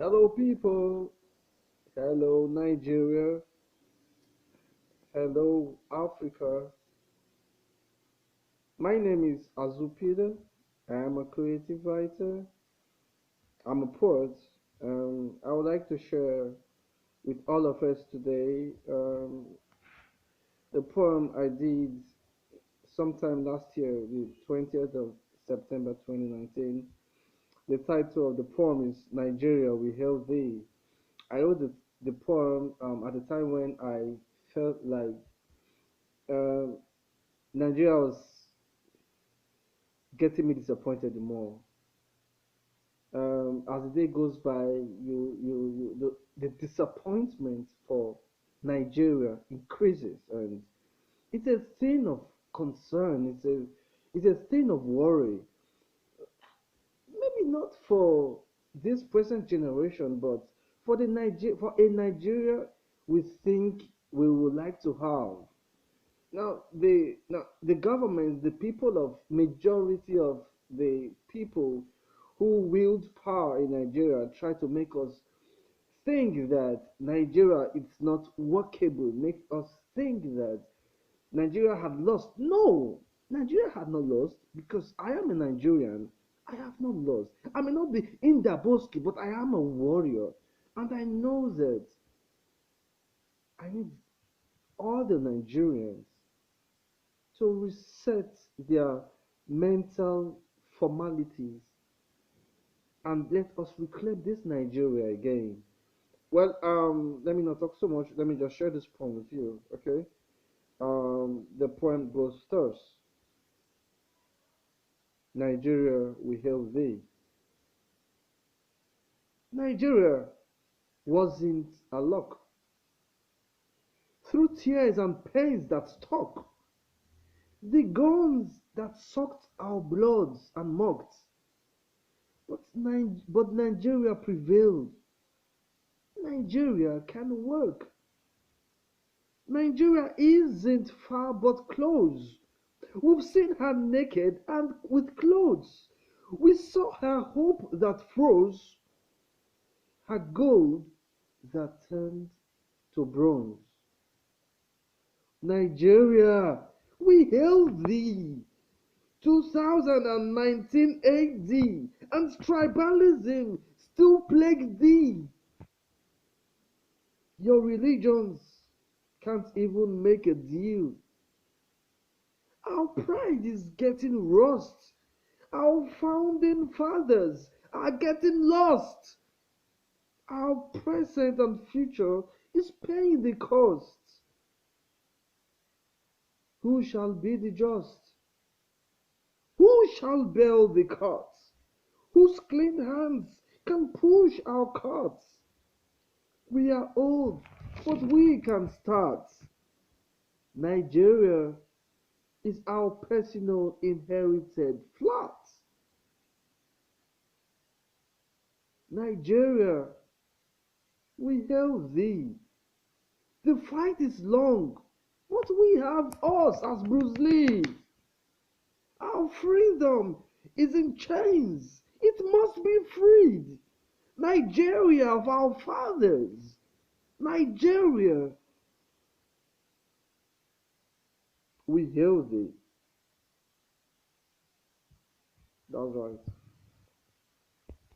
Hello, people. Hello, Nigeria. Hello, Africa. My name is Azupida. I am a creative writer. I'm a poet. I would like to share with all of us today the poem I did sometime last year, the 20th of September 2019. The title of the poem is Nigeria, We Hail Thee. I wrote the poem at the time when I felt like um, Nigeria was getting me disappointed more. As the day goes by, the disappointment for Nigeria increases, and it's a thing of concern. It's a thing of worry. Maybe not for this present generation, but for a Nigeria we think we would like to have. Now the government, the people of majority of the people who wield power in Nigeria try to make us think that Nigeria is not workable, make us think that Nigeria had lost. No, Nigeria had not lost because I am a Nigerian. I have not lost. I may not be in Daboski, but I am a warrior. And I know that I need all the Nigerians to reset their mental formalities and let us reclaim this Nigeria again. Well, let me not talk so much. Let me just share this poem with you, okay? The poem goes thus: Nigeria, we hail thee. Nigeria wasn't a luck. Through tears and pains that stuck, the guns that sucked our bloods and mocked, but Nigeria prevailed. Nigeria can work. Nigeria isn't far but close. We've seen her naked and with clothes. We saw her hope that froze, her gold that turned to bronze. Nigeria, we hail thee. 2019 AD, and tribalism still plagues thee. Your religions can't even make a deal. Our pride is getting rust. Our founding fathers are getting lost. Our present and future is paying the cost. Who shall be the just? Who shall bear the carts? Whose clean hands can push our carts? We are old, but we can start. Nigeria is our personal inherited flat. Nigeria, we hail thee. The fight is long, but we have us as Bruce Lee. Our freedom is in chains. It must be freed. Nigeria of our fathers. Nigeria, we hail thee. That's right.